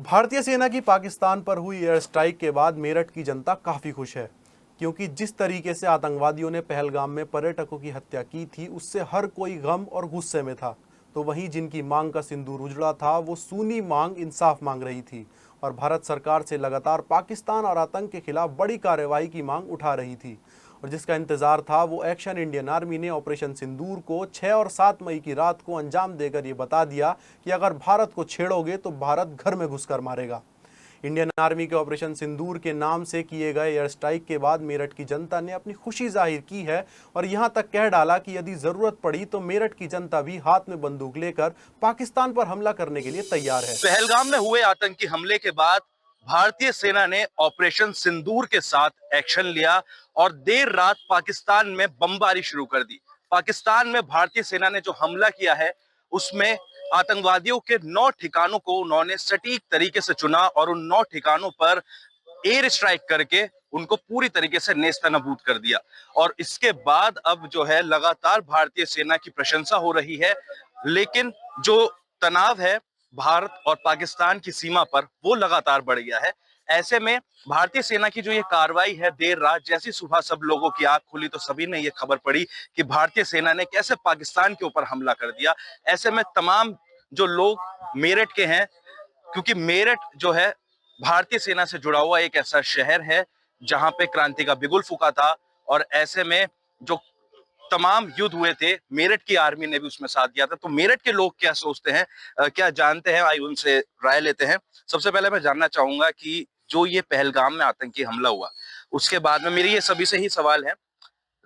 भारतीय सेना की पाकिस्तान पर हुई एयर स्ट्राइक के बाद मेरठ की जनता काफ़ी खुश है, क्योंकि जिस तरीके से आतंकवादियों ने पहलगाम में पर्यटकों की हत्या की थी, उससे हर कोई गम और गुस्से में था। तो वहीं जिनकी मांग का सिंदूर उजड़ा था, वो सूनी मांग इंसाफ मांग रही थी और भारत सरकार से लगातार पाकिस्तान और आतंक के खिलाफ बड़ी कार्रवाई की मांग उठा रही थी। और जिसका इंतजार था, वो एक्शन इंडियन आर्मी ने ऑपरेशन सिंदूर को 6 और 7 मई की रात को अंजाम देकर ये बता दिया कि अगर भारत को छेड़ोगे तो भारत घर में घुसकर मारेगा। इंडियन आर्मी के ऑपरेशन सिंदूर के नाम से किए गए एयर स्ट्राइक के बाद मेरठ की जनता ने अपनी खुशी जाहिर की है और यहां तक कह डाला कि यदि जरूरत पड़ी तो मेरठ की जनता भी हाथ में बंदूक लेकर पाकिस्तान पर हमला करने के लिए तैयार है। पहलगाम में हुए आतंकी हमले के बाद भारतीय सेना ने ऑपरेशन सिंदूर के साथ एक्शन लिया और देर रात पाकिस्तान में बमबारी शुरू कर दी। पाकिस्तान में भारतीय सेना ने जो हमला किया है, उसमें आतंकवादियों के 9 ठिकानों को उन्होंने सटीक तरीके से चुना और उन 9 ठिकानों पर एयर स्ट्राइक करके उनको पूरी तरीके से नेस्तनाबूद कर दिया। और इसके बाद अब जो है लगातार भारतीय सेना की प्रशंसा हो रही है, लेकिन जो तनाव है भारत और पाकिस्तान की सीमा पर, वो लगातार बढ़ गया है। ऐसे में भारतीय सेना की जो ये कार्रवाई है, देर रात जैसी सुबह सब लोगों की आंख खुली तो सभी ने ये खबर पड़ी कि भारतीय सेना ने कैसे पाकिस्तान के ऊपर हमला कर दिया। ऐसे में तमाम जो लोग मेरठ के हैं, क्योंकि मेरठ जो है भारतीय सेना से जुड़ा हुआ एक ऐसा शहर है जहां पे क्रांति का बिगुल फूका था, और ऐसे में जो तमाम युद्ध हुए थे, मेरठ की आर्मी ने भी उसमें साथ दिया था। तो मेरठ के लोग क्या सोचते हैं, क्या जानते हैं, आइए उनसे राय लेते हैं। सबसे पहले मैं जानना चाहूंगा कि जो ये पहलगाम में आतंकी हमला हुआ, उसके बाद में मेरी ये सभी से ही सवाल है,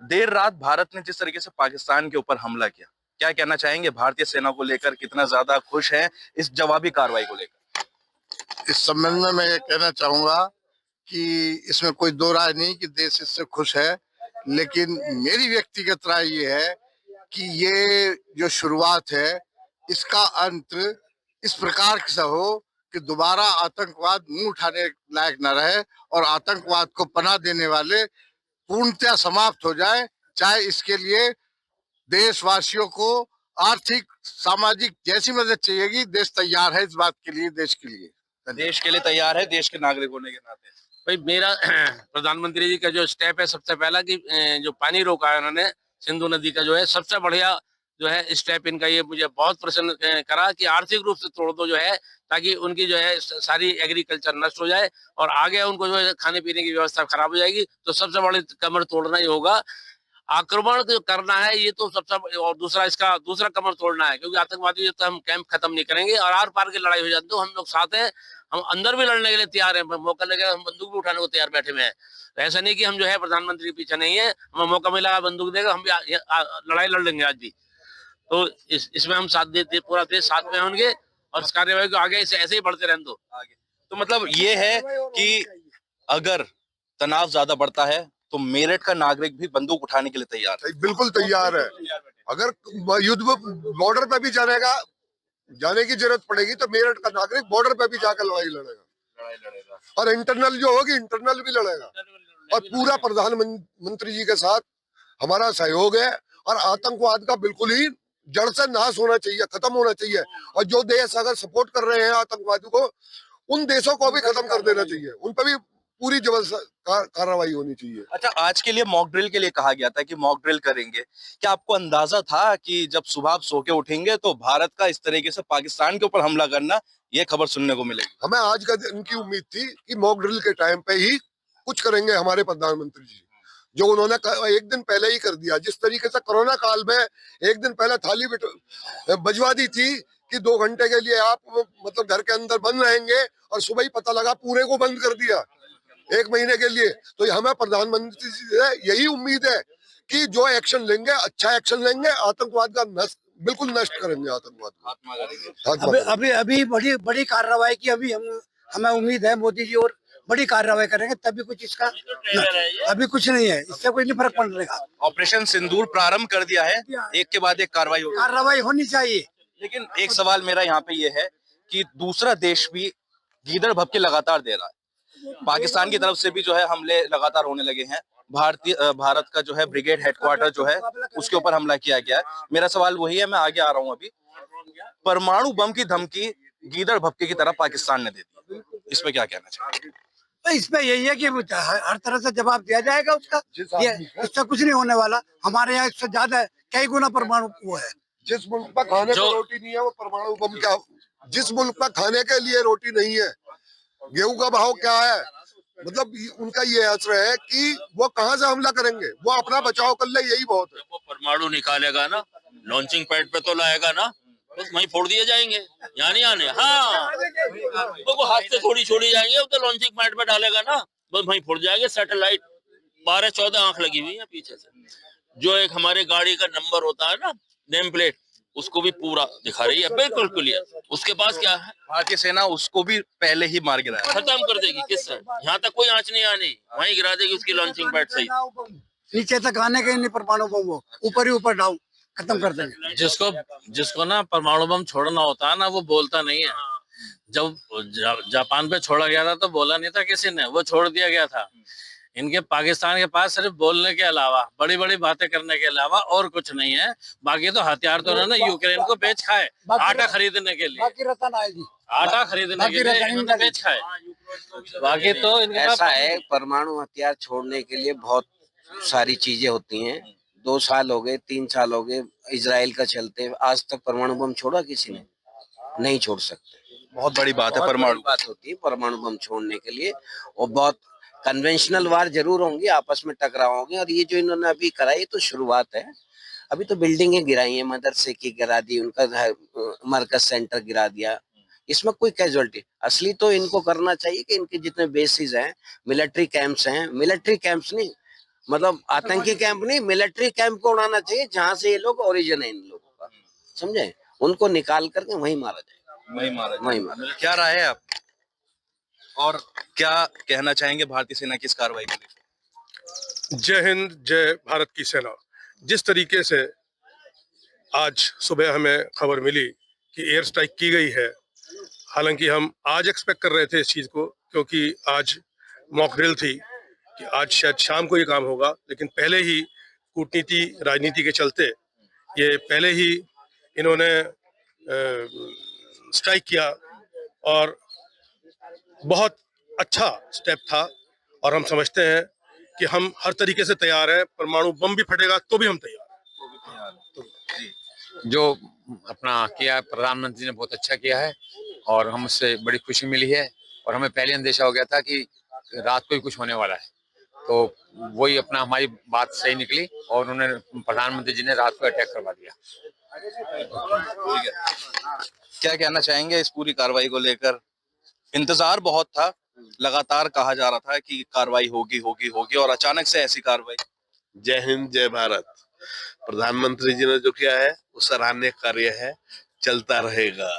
देर रात भारत ने जिस तरीके से पाकिस्तान के ऊपर हमला किया, क्या कहना चाहेंगे भारतीय सेना को लेकर? कितना ज्यादा खुश हैं इस जवाबी कार्रवाई को लेकर? इस संबंध में मैं ये कहना चाहूंगा कि इसमें कोई दो राय नहीं कि देश इससे खुश है, लेकिन मेरी व्यक्तिगत राय ये है कि ये जो शुरुआत है, इसका अंत इस प्रकार से हो कि दोबारा आतंकवाद मुंह उठाने लायक न रहे और आतंकवाद को पनाह देने वाले पूर्णतः समाप्त हो जाए। चाहे इसके लिए देशवासियों को आर्थिक सामाजिक जैसी मदद चाहिएगी, देश तैयार है इस बात के लिए, देश के लिए। देश के लिए तैयार है, देश के नागरिक होने के नाते। भाई मेरा प्रधानमंत्री जी का जो स्टेप है सबसे पहला कि जो पानी रोका है उन्होंने सिंधु नदी का, जो है सबसे बढ़िया जो है स्टेप इनका, ये मुझे बहुत प्रसन्न करा कि आर्थिक रूप से तोड़ दो जो है, ताकि उनकी जो है सारी एग्रीकल्चर नष्ट हो जाए और आगे उनको जो है खाने पीने की व्यवस्था खराब हो जाएगी। तो सबसे बड़ी कमर तोड़ना ही होगा। आक्रमण जो करना है ये तो सबसे, और दूसरा इसका दूसरा कमर तोड़ना है, क्योंकि आतंकवादी तो हम कैंप खत्म नहीं करेंगे और आर पार की लड़ाई हो जाती है तो हम लोग साथ हैं, हम अंदर भी लड़ने के लिए तैयार हैं, मौका लगेगा हम बंदूक भी उठाने को तैयार बैठे हुए हैं। तो ऐसा नहीं कि हम जो है प्रधानमंत्री के पीछे नहीं है, हमें मौका मिला बंदूक देगा हम भी लड़ाई लड़ लेंगे आज भी। तो इसमें हम साथ देते, पूरा देश साथ में होंगे और इस कार्यवाही को आगे ऐसे ही बढ़ते रहने दो आगे। तो मतलब ये है कि अगर तनाव ज्यादा बढ़ता है तो मेरठ का नागरिक भी बंदूक उठाने के लिए तैयार है। बिल्कुल तैयार है। अगर युद्ध बॉर्डर पे भी जाने की जरूरत पड़ेगी तो मेरठ का नागरिक बॉर्डर पे भी जाकर लड़ाई लड़ेगा और इंटरनल जो होगी इंटरनल भी लड़ेगा। और पूरा प्रधानमंत्री जी के साथ हमारा सहयोग है और आतंकवाद का बिल्कुल ही जड़ से नाश होना चाहिए, खत्म होना चाहिए। और जो देश अगर सपोर्ट कर रहे हैं आतंकवादियों को, उन देशों को भी खत्म कर देना चाहिए, उन पर भी पूरी जबरदस्त कार्रवाई होनी चाहिए। अच्छा, आज के लिए मॉक ड्रिल के लिए कहा गया था कि मॉक ड्रिल करेंगे, क्या आपको अंदाजा था कि जब सुबह आप सो के उठेंगे तो भारत का इस तरीके से पाकिस्तान के ऊपर हमला करना, ये खबर सुनने को मिलेगी? हमें आज का दिन की उम्मीद थी कि मॉक ड्रिल के टाइम पे ही कुछ करेंगे हमारे प्रधानमंत्री जी, जो उन्होंने एक दिन पहले ही कर दिया। जिस तरीके से कोरोना काल में एक दिन पहले थाली बजवा दी थी कि 2 घंटे के लिए आप मतलब घर के अंदर बंद रहेंगे, और सुबह ही पता लगा पूरे को बंद कर दिया 1 महीने के लिए। तो हमें प्रधानमंत्री जी से यही उम्मीद है कि जो एक्शन लेंगे, अच्छा एक्शन लेंगे, आतंकवाद का बिल्कुल नष्ट करेंगे आतंकवाद। अभी बड़ी कार्रवाई की हमें उम्मीद है, मोदी जी और बड़ी कार्रवाई करेंगे तभी कुछ इसका, अभी कुछ नहीं है, इससे कोई नहीं फर्क पड़ेगा। ऑपरेशन सिंदूर प्रारंभ कर दिया है, एक के बाद एक कार्रवाई होनी चाहिए। लेकिन एक सवाल मेरा यहाँ पे ये है कि दूसरा देश भी गीदड़ भभके लगातार दे रहा है, पाकिस्तान की तरफ से भी जो है हमले लगातार होने लगे हैं। भारत का जो है ब्रिगेड हेडक्वार्टर जो है उसके ऊपर हमला किया गया है। मेरा सवाल वही है, मैं आगे आ रहा हूँ अभी। परमाणु बम की धमकी गीदड़ भभके की तरह पाकिस्तान ने दे दी, इस पे क्या कहना चाहिए? तो इसमें यही है कि हर तरह से जवाब दिया जाएगा उसका। ये इससे कुछ नहीं होने वाला। हमारे यहाँ इससे ज्यादा कई गुना परमाणु वो है। जिस मुल्क में खाने को रोटी नहीं है वो परमाणु बम क्या, जिस मुल्क में खाने के लिए रोटी नहीं है, गेहूं का भाव क्या है, मतलब उनका ये असर है कि वो कहाँ से हमला करेंगे, वो अपना बचाव कर ले, यही बहुत है। वो परमाणु निकालेगा ना, लॉन्चिंग पैड पे तो लाएगा ना, बस वहीं फोड़ दिए जाएंगे, यहाँ नहीं आने। हाँ, वो हाथ से थोड़ी छोड़ी जाएंगे, वो तो लॉन्चिंग पैड पे डालेगा ना, बस वहीं फोड़ जाएंगे। सैटेलाइट 12-14 आंख लगी हुई है पीछे से, जो एक हमारे गाड़ी का नंबर होता है ना, नेम प्लेट, उसको भी पूरा दिखा रही है, बिल्कुल क्लियर। उसके पास क्या है, भारतीय सेना उसको भी पहले ही मार गिराया। खत्म कर देगी। किससे? यहाँ तक कोई आंच नहीं आनी, वहीं गिरा देगी उसकी लॉन्चिंग पैड सही। नीचे तक आने के नहीं परमाणु बम, वो ऊपर ही ऊपर डाउन खत्म कर देंगे। जिसको ना परमाणु बम छोड़ना होता है ना, वो बोलता नहीं है। जब जापान पे छोड़ा गया था तो बोला नहीं था किसी ने, वो छोड़ दिया गया था। इनके पाकिस्तान के पास सिर्फ बोलने के अलावा, बड़ी बड़ी बातें करने के अलावा और कुछ नहीं है। बाकी तो हथियार तो उन्होंने यूक्रेन को बेच खाए, आटा खरीदने के लिए, बाकी रतन आएगी, आटा खरीदने के लिए इन्होंने बेच खाए। बाकी तो इनके ऐसा है, परमाणु हथियार छोड़ने के लिए बहुत सारी चीजें होती हैं। 2 साल हो गए, 3 साल हो गए इजराइल का चलते, आज तक परमाणु बम छोड़ा किसी ने? नहीं छोड़ सकते। बहुत बड़ी बात है परमाणु। बात होती है परमाणु बम छोड़ने के लिए, और बहुत कन्वेंशनल वार जरूर होंगे, आपस में टकराव होंगे। और ये जो इन्होंने अभी कराई तो शुरुआत है, अभी तो बिल्डिंगें गिराई हैं, मदरसे की गिरा दी, उनका मरकज सेंटर गिरा दिया, इसमें कोई कैजुअलिटी। असली तो इनको करना चाहिए कि इनके जितने बेसिस हैं, मिलिट्री कैंप्स हैं, मिलिट्री कैंप्स नहीं मतलब आतंकी कैंप नहीं, मिलिट्री कैंप को उड़ाना चाहिए जहां से ये लोग ओरिजिन है इन लोगों का, समझे? उनको निकाल करके वहीं मारा जाए, वहीं मारा। क्या राय है आप, और क्या कहना चाहेंगे भारतीय सेना की इस कार्रवाई के लिए? जय हिंद, जय भारत की सेना। जिस तरीके से आज सुबह हमें खबर मिली कि एयर स्ट्राइक की गई है, हालांकि हम आज एक्सपेक्ट कर रहे थे इस चीज को, क्योंकि आज मॉक ड्रिल थी कि आज शायद शाम को ये काम होगा, लेकिन पहले ही कूटनीति राजनीति के चलते ये पहले ही इन्होंने स्ट्राइक किया, और बहुत अच्छा स्टेप था। और हम समझते हैं कि हम हर तरीके से तैयार हैं, परमाणु बम भी फटेगा तो भी हम तैयार हैं। जो अपना किया प्रधानमंत्री ने बहुत अच्छा किया है, और हम उससे बड़ी खुशी मिली है। और हमें पहले अंदेशा हो गया था कि रात को ही कुछ होने वाला है, तो वही अपना हमारी बात सही निकली, और उन्होंने प्रधानमंत्री जी ने रात को अटैक करवा दिया। क्या कहना चाहेंगे इस पूरी कार्रवाई को लेकर? इंतजार बहुत था, लगातार कहा जा रहा था कि कार्रवाई होगी होगी होगी, और अचानक से ऐसी कार्रवाई। जय हिंद, जय भारत। प्रधानमंत्री जी ने जो किया है वो सराहनीय कार्य है, चलता रहेगा।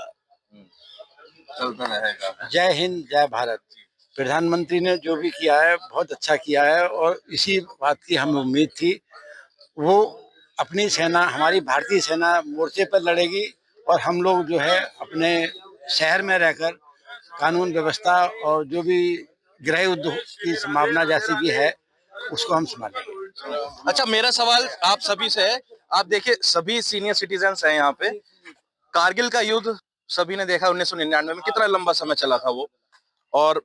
जय हिंद, जय भारत। प्रधानमंत्री ने जो भी किया है बहुत अच्छा किया है, और इसी बात की हमें उम्मीद थी। वो अपनी सेना, हमारी भारतीय सेना मोर्चे पर लड़ेगी, और हम लोग जो है अपने शहर में रहकर कानून व्यवस्था और जो भी गृह युद्ध की संभावना जैसी भी है उसको हम संभालेंगे। अच्छा, मेरा सवाल आप सभी से है, आप देखिए सभी सीनियर सिटीजन्स हैं यहाँ पे। कारगिल का युद्ध सभी ने देखा 1999 में, कितना लंबा समय चला था वो, और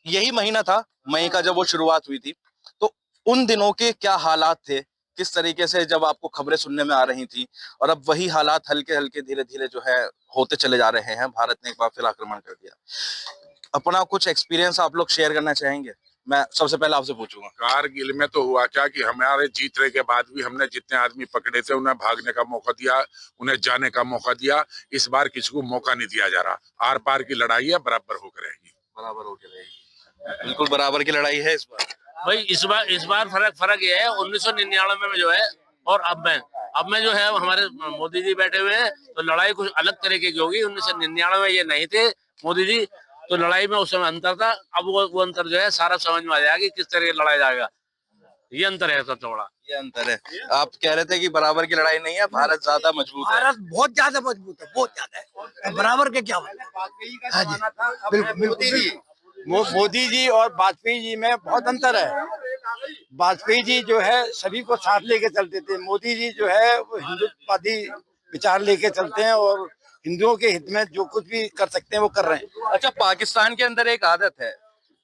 यही महीना था मई का जब वो शुरुआत हुई थी। तो उन दिनों के क्या हालात थे, किस तरीके से जब आपको खबरें सुनने में आ रही थी, और अब वही हालात हल्के हल्के धीरे धीरे जो है होते चले जा रहे हैं। भारत ने एक बार फिर आक्रमण कर दिया। अपना कुछ एक्सपीरियंस आप लोग शेयर करना चाहेंगे? मैं सबसे पहले आपसे पूछूंगा। कारगिल में तो हुआ क्या कि हमारे जीतने के बाद भी हमने जितने आदमी पकड़े थे उन्हें भागने का मौका दिया, उन्हें जाने का मौका दिया। इस बार किसी को मौका नहीं दिया जा रहा। आर पार की लड़ाई है, बराबर होकर रहेगी, बराबर होकर रहेगी। बिल्कुल बराबर की लड़ाई है इस बार। भाई इस बार फर्क ये है 1999 में जो है और अब में जो है हमारे मोदी जी बैठे हुए हैं, तो लड़ाई कुछ अलग तरीके की होगी। 1999 में ये नहीं थे मोदी जी, तो लड़ाई में उस समय अंतर था। अब वो अंतर जो है सारा समझ में आ जाएगा कि किस तरह लड़ाया जाएगा। ये अंतर है सबसे बड़ा, ये अंतर है। आप कह रहे थे कि बराबर की लड़ाई नहीं है, भारत ज्यादा मजबूत है। भारत बहुत ज्यादा मजबूत है, बहुत ज्यादा है। बराबर के क्या हाँ जी, बिल्कुल। मोदी जी और वाजपेयी जी में बहुत अंतर है। वाजपेयी जी जो है सभी को साथ लेके चलते थे, मोदी जी जो है वो हिंदुत्ववादी विचार लेके चलते हैं और हिंदुओं के हित में जो कुछ भी कर सकते हैं वो कर रहे हैं। अच्छा, पाकिस्तान के अंदर एक आदत है,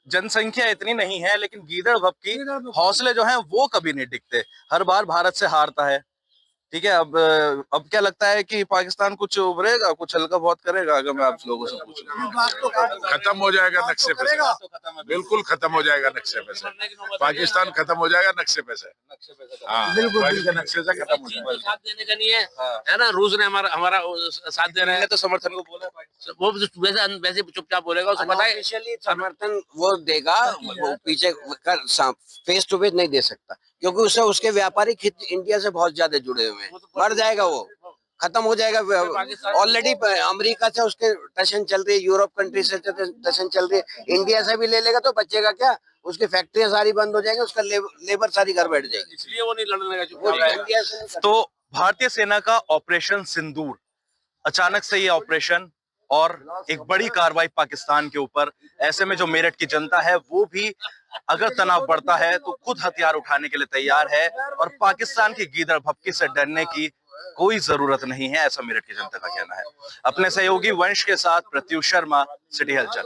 जनसंख्या इतनी नहीं है लेकिन गीदड़ भपकी हौसले जो हैं वो कभी नहीं टिकते, हर बार भारत से हारता है। ठीक है, अब क्या लगता है कि पाकिस्तान कुछ उभरेगा, कुछ हल्का बहुत करेगा? अगर मैं आप लोगों से पूछूं, खत्म हो जाएगा नक्शे पे से, बिल्कुल खत्म हो जाएगा नक्शे पे से, पाकिस्तान खत्म हो जाएगा नक्शे पे से। हाँ, बिल्कुल नक्शे से खत्म हो जाएगा। साथ देने का नहीं है ना, रूस ने हमारा साथ दे रहे हैं, तो समर्थन को बोला वो वैसे चुपचाप बोलेगा, उसको पता है ऑफिशियली समर्थन वो देगा, वो पीछे फेस टू फेस नहीं दे सकता, क्योंकि उससे उसके व्यापारिक हित इंडिया से बहुत ज्यादा जुड़े हुए हैं। मर जाएगा वो, खत्म हो जाएगा। ऑलरेडी अमेरिका से उसके टशन चल रही है, यूरोप कंट्री से टशन चल रही है, इंडिया से भी ले लेगा तो बचेगा क्या? उसकी फैक्ट्रियां सारी बंद हो जाएंगी, उसका लेबर सारी घर बैठ जाएगी, इसलिए वो नहीं लड़ने का। इंडिया से तो भारतीय सेना का ऑपरेशन सिंदूर, अचानक से ये ऑपरेशन और एक बड़ी कार्रवाई पाकिस्तान के ऊपर, ऐसे में जो मेरठ की जनता है वो भी अगर तनाव बढ़ता है तो खुद हथियार उठाने के लिए तैयार है, और पाकिस्तान की गीदड़ भपकी से डरने की कोई जरूरत नहीं है, ऐसा मेरठ की जनता का कहना है। अपने सहयोगी वंश के साथ प्रत्युष शर्मा, सिटी हलचल।